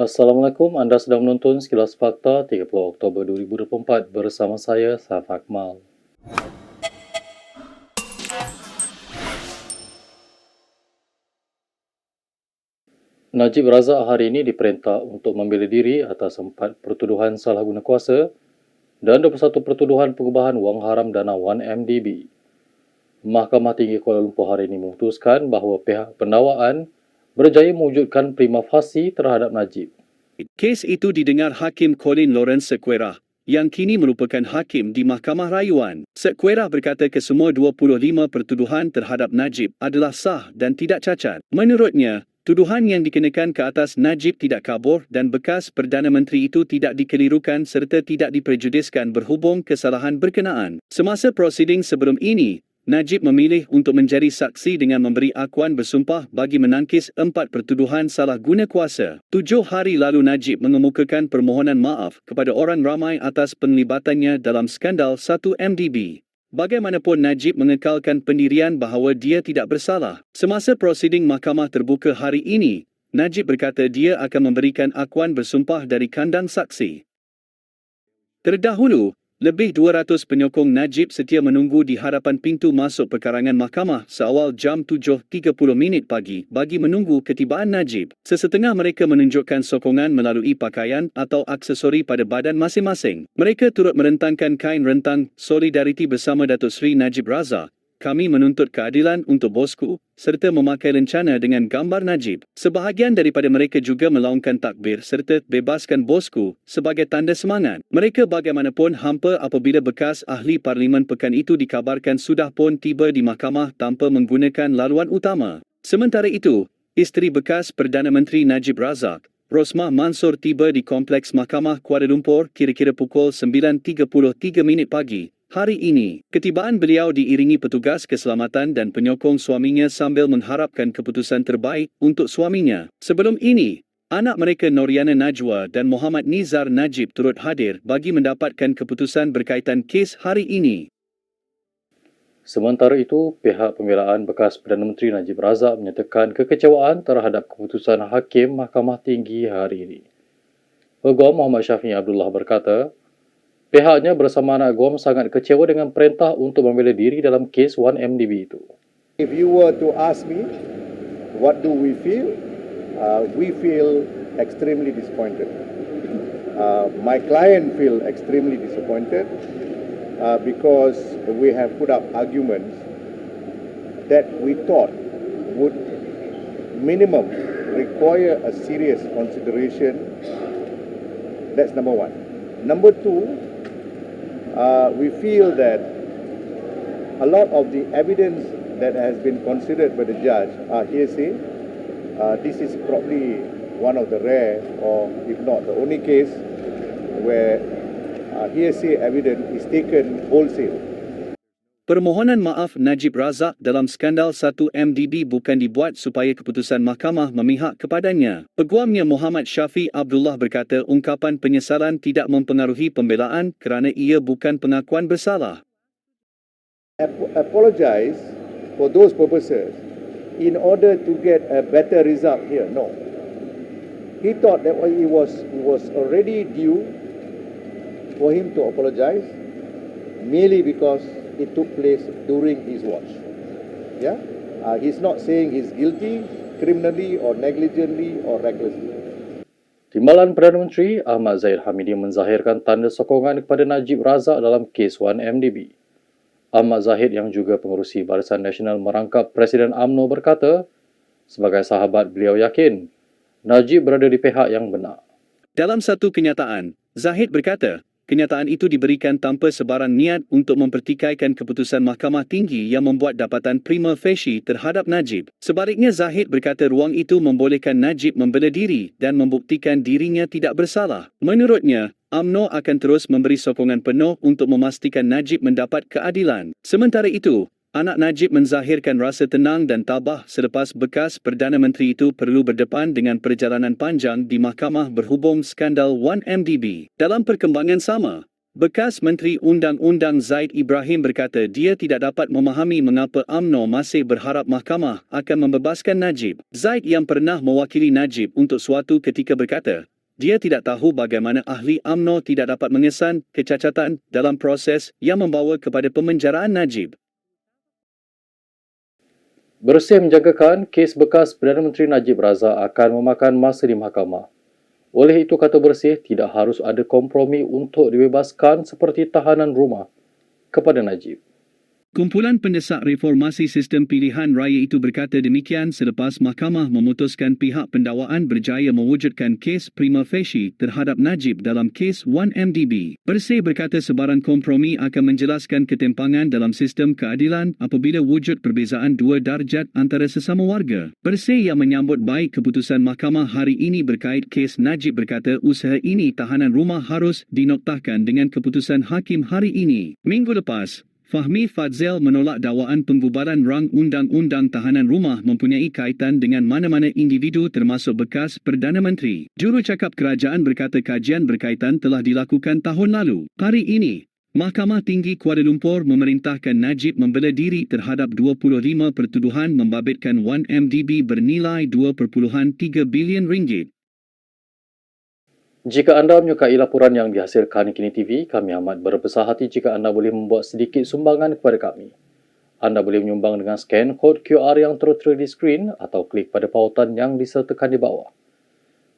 Assalamualaikum, anda sedang menonton Sekilas Fakta 30 Oktober 2024 bersama saya, Saf Akmal. Najib Razak hari ini diperintah untuk membela diri atas 4 pertuduhan salah guna kuasa dan 21 pertuduhan pengubahan wang haram dana 1MDB. Mahkamah Tinggi Kuala Lumpur hari ini memutuskan bahawa pihak pendakwaan berjaya mewujudkan prima facie terhadap Najib. Kes itu didengar Hakim Colin Lawrence Sequeira, yang kini merupakan hakim di Mahkamah Rayuan. Sequeira berkata kesemua 25 pertuduhan terhadap Najib adalah sah dan tidak cacat. Menurutnya, tuduhan yang dikenakan ke atas Najib tidak kabur dan bekas Perdana Menteri itu tidak dikelirukan serta tidak diprejudiskan berhubung kesalahan berkenaan. Semasa prosiding sebelum ini, Najib memilih untuk menjadi saksi dengan memberi akuan bersumpah bagi menangkis 4 pertuduhan salah guna kuasa. 7 hari lalu Najib mengemukakan permohonan maaf kepada orang ramai atas penlibatannya dalam skandal 1MDB. Bagaimanapun Najib mengekalkan pendirian bahawa dia tidak bersalah. Semasa prosiding mahkamah terbuka hari ini, Najib berkata dia akan memberikan akuan bersumpah dari kandang saksi. Terdahulu, lebih 200 penyokong Najib setia menunggu di hadapan pintu masuk perkarangan mahkamah seawal jam 7.30 pagi bagi menunggu ketibaan Najib. Sesetengah mereka menunjukkan sokongan melalui pakaian atau aksesori pada badan masing-masing. Mereka turut merentangkan kain rentang solidariti bersama Datuk Seri Najib Razak. Kami menuntut keadilan untuk bosku, serta memakai lencana dengan gambar Najib. Sebahagian daripada mereka juga melaungkan takbir serta bebaskan bosku sebagai tanda semangat. Mereka bagaimanapun hampa apabila bekas ahli parlimen pekan itu dikabarkan sudah pun tiba di mahkamah tanpa menggunakan laluan utama. Sementara itu, isteri bekas Perdana Menteri Najib Razak, Rosmah Mansor tiba di Kompleks Mahkamah Kuala Lumpur kira-kira pukul 9.33 pagi. Hari ini, ketibaan beliau diiringi petugas keselamatan dan penyokong suaminya sambil mengharapkan keputusan terbaik untuk suaminya. Sebelum ini, anak mereka Noriana Najwa dan Muhammad Nizar Najib turut hadir bagi mendapatkan keputusan berkaitan kes hari ini. Sementara itu, pihak pembelaan bekas Perdana Menteri Najib Razak menyatakan kekecewaan terhadap keputusan Hakim Mahkamah Tinggi hari ini. Peguam Muhammad Syafiee Abdullah berkata, pihaknya bersama anak guam sangat kecewa dengan perintah untuk membela diri dalam kes 1MDB itu. If you were to ask me, what do we feel? We feel extremely disappointed. My client feel extremely disappointed because we have put up arguments that we thought would minimum require a serious consideration. That's number one. Number two, we feel that a lot of the evidence that has been considered by the judge are hearsay. This is probably one of the rare, or if not the only case, where hearsay evidence is taken wholesale. Permohonan maaf Najib Razak dalam skandal 1MDB bukan dibuat supaya keputusan mahkamah memihak kepadanya. Peguamnya Muhammad Syafiee Abdullah berkata ungkapan penyesalan tidak mempengaruhi pembelaan kerana ia bukan pengakuan bersalah. Apologize for those purposes in order to get a better result here. No. He thought that it was already due for him to apologize merely because it took place during his watch. Yeah? He's not saying he's guilty criminally or negligently or recklessly. Timbalan Perdana Menteri Ahmad Zahid Hamidi menzahirkan tanda sokongan kepada Najib Razak dalam kes 1MDB. Ahmad Zahid yang juga pengerusi Barisan Nasional merangkap Presiden UMNO berkata, sebagai sahabat beliau yakin, Najib berada di pihak yang benar. Dalam satu kenyataan, Zahid berkata, kenyataan itu diberikan tanpa sebarang niat untuk mempertikaikan keputusan Mahkamah Tinggi yang membuat dapatan prima facie terhadap Najib. Sebaliknya Zahid berkata ruang itu membolehkan Najib membela diri dan membuktikan dirinya tidak bersalah. Menurutnya, UMNO akan terus memberi sokongan penuh untuk memastikan Najib mendapat keadilan. Sementara itu, anak Najib menzahirkan rasa tenang dan tabah selepas bekas Perdana Menteri itu perlu berdepan dengan perjalanan panjang di mahkamah berhubung skandal 1MDB. Dalam perkembangan sama, Bekas Menteri Undang-Undang Zaid Ibrahim berkata dia tidak dapat memahami mengapa UMNO masih berharap mahkamah akan membebaskan Najib. Zaid yang pernah mewakili Najib untuk suatu ketika berkata, dia tidak tahu bagaimana ahli UMNO tidak dapat mengesan kecacatan dalam proses yang membawa kepada pemenjaraan Najib. Bersih menjangkakan kes bekas Perdana Menteri Najib Razak akan memakan masa di mahkamah. Oleh itu, kata Bersih, tidak harus ada kompromi untuk dibebaskan seperti tahanan rumah kepada Najib. Kumpulan pendesak reformasi sistem pilihan raya itu berkata demikian selepas mahkamah memutuskan pihak pendakwaan berjaya mewujudkan kes prima facie terhadap Najib dalam kes 1MDB. Bersih berkata sebarang kompromi akan menjelaskan ketimpangan dalam sistem keadilan apabila wujud perbezaan dua darjat antara sesama warga. Bersih yang menyambut baik keputusan mahkamah hari ini berkait kes Najib berkata usaha ini tahanan rumah harus dinoktahkan dengan keputusan hakim hari ini. Minggu lepas, Fahmi Fadzil menolak dakwaan pembubaran rang undang-undang tahanan rumah mempunyai kaitan dengan mana-mana individu termasuk bekas Perdana Menteri. Jurucakap kerajaan berkata kajian berkaitan telah dilakukan tahun lalu. Hari ini, Mahkamah Tinggi Kuala Lumpur memerintahkan Najib membela diri terhadap 25 pertuduhan membabitkan 1MDB bernilai 2.3 bilion ringgit. Jika anda menyukai laporan yang dihasilkan Kini TV, kami amat berbesar hati jika anda boleh membuat sedikit sumbangan kepada kami. Anda boleh menyumbang dengan scan kod QR yang tertera di skrin atau klik pada pautan yang disertakan di bawah.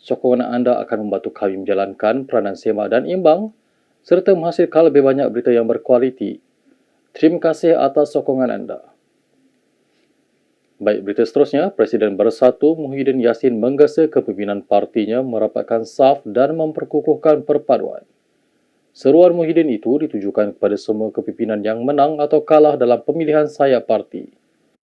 Sokongan anda akan membantu kami menjalankan peranan semak dan imbang serta menghasilkan lebih banyak berita yang berkualiti. Terima kasih atas sokongan anda. Baik, berita seterusnya, Presiden Bersatu Muhyiddin Yassin menggesa kepimpinan partinya merapatkan saf dan memperkukuhkan perpaduan. Seruan Muhyiddin itu ditujukan kepada semua kepimpinan yang menang atau kalah dalam pemilihan sayap parti.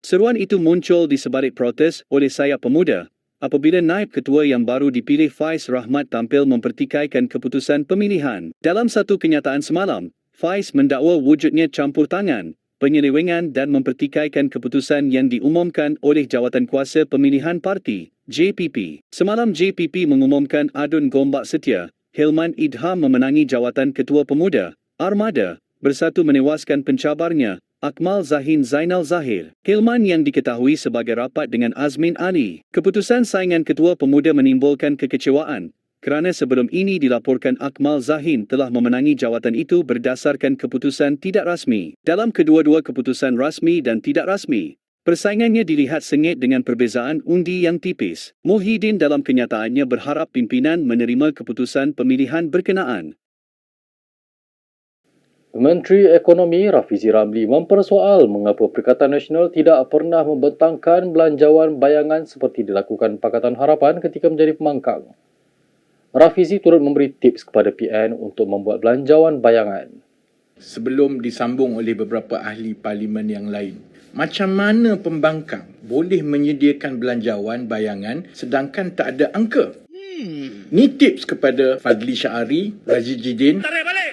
Seruan itu muncul di sebalik protes oleh sayap pemuda apabila naib ketua yang baru dipilih Faiz Rahmat tampil mempertikaikan keputusan pemilihan. Dalam satu kenyataan semalam, Faiz mendakwa wujudnya campur tangan, penyelewengan dan mempertikaikan keputusan yang diumumkan oleh Jawatankuasa Pemilihan Parti, JPP. Semalam JPP mengumumkan adun Gombak Setia, Hilman Idham memenangi jawatan Ketua Pemuda, Armada, Bersatu menewaskan pencabarnya, Akmal Zahin Zainal Zahir. Hilman yang diketahui sebagai rapat dengan Azmin Ali. Keputusan saingan Ketua Pemuda menimbulkan kekecewaan, kerana sebelum ini dilaporkan Akmal Zahin telah memenangi jawatan itu berdasarkan keputusan tidak rasmi. Dalam kedua-dua keputusan rasmi dan tidak rasmi, persaingannya dilihat sengit dengan perbezaan undi yang tipis. Muhyiddin dalam kenyataannya berharap pimpinan menerima keputusan pemilihan berkenaan. Menteri Ekonomi Rafizi Ramli mempersoal mengapa Perikatan Nasional tidak pernah membentangkan belanjawan bayangan seperti dilakukan Pakatan Harapan ketika menjadi pembangkang. Rafizi turut memberi tips kepada PN untuk membuat belanjawan bayangan. Sebelum disambung oleh beberapa ahli parlimen yang lain, macam mana pembangkang boleh menyediakan belanjawan bayangan sedangkan tak ada angka? Ni tips kepada Fadli Syahari, Raziq Jidin.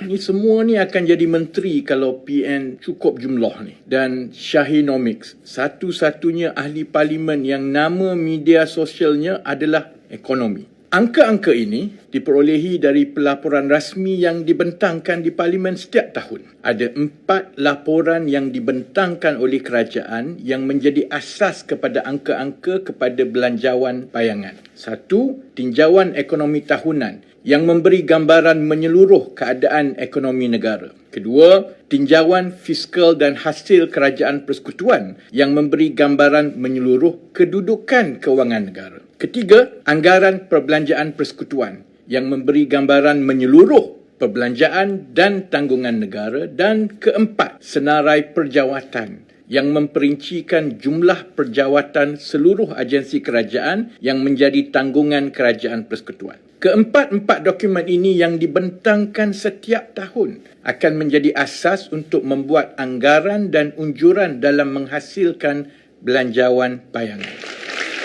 Ni semua ni akan jadi menteri kalau PN cukup jumlah ni. Dan Shahinomics, satu-satunya ahli parlimen yang nama media sosialnya adalah ekonomi. Angka-angka ini diperolehi dari pelaporan rasmi yang dibentangkan di Parlimen setiap tahun. Ada 4 laporan yang dibentangkan oleh kerajaan yang menjadi asas kepada angka-angka kepada belanjawan bayangan. 1. Tinjauan ekonomi tahunan yang memberi gambaran menyeluruh keadaan ekonomi negara. Kedua, tinjauan fiskal dan hasil kerajaan persekutuan yang memberi gambaran menyeluruh kedudukan kewangan negara. Ketiga, anggaran perbelanjaan persekutuan yang memberi gambaran menyeluruh perbelanjaan dan tanggungan negara. Dan keempat, senarai perjawatan yang memperincikan jumlah perjawatan seluruh agensi kerajaan yang menjadi tanggungan kerajaan persekutuan. Keempat-empat dokumen ini yang dibentangkan setiap tahun akan menjadi asas untuk membuat anggaran dan unjuran dalam menghasilkan belanjawan bayangan.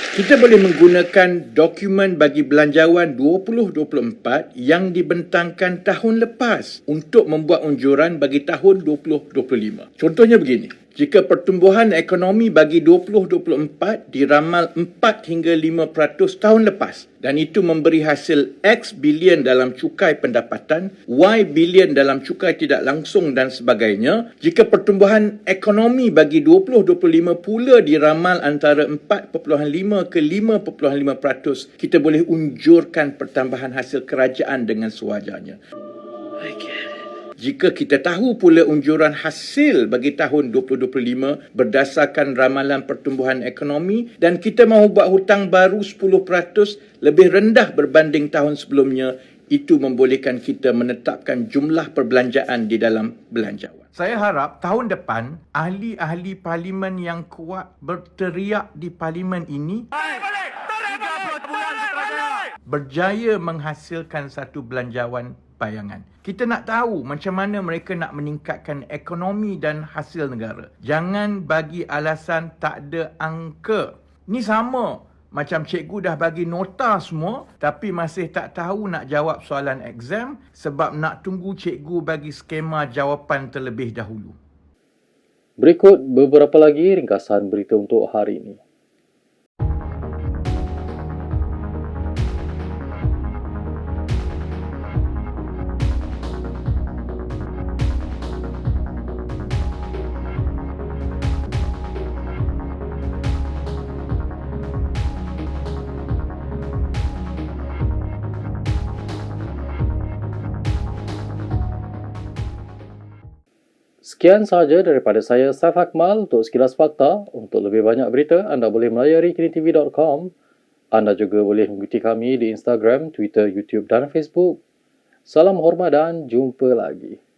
Kita boleh menggunakan dokumen bagi belanjawan 2024 yang dibentangkan tahun lepas untuk membuat unjuran bagi tahun 2025. Contohnya begini. Jika pertumbuhan ekonomi bagi 2024 diramal 4 hingga 5% tahun lepas dan itu memberi hasil X bilion dalam cukai pendapatan, Y bilion dalam cukai tidak langsung dan sebagainya, jika pertumbuhan ekonomi bagi 2025 pula diramal antara 4.5 ke 5.5%, kita boleh unjurkan pertambahan hasil kerajaan dengan sewajarnya. Jika kita tahu pula unjuran hasil bagi tahun 2025 berdasarkan ramalan pertumbuhan ekonomi dan kita mahu buat hutang baru 10% lebih rendah berbanding tahun sebelumnya, itu membolehkan kita menetapkan jumlah perbelanjaan di dalam belanjawan. Saya harap tahun depan ahli-ahli parlimen yang kuat berteriak di parlimen ini berjaya menghasilkan satu belanjawan bayangan. Kita nak tahu macam mana mereka nak meningkatkan ekonomi dan hasil negara. Jangan bagi alasan tak ada angka. Ni sama macam cikgu dah bagi nota semua tapi masih tak tahu nak jawab soalan exam sebab nak tunggu cikgu bagi skema jawapan terlebih dahulu. Berikut beberapa lagi ringkasan berita untuk hari ini. Sekian sahaja daripada saya, Saif Akmal, untuk Sekilas Fakta. Untuk lebih banyak berita, anda boleh melayari kinitv.com. Anda juga boleh mengikuti kami di Instagram, Twitter, YouTube dan Facebook. Salam hormat dan jumpa lagi.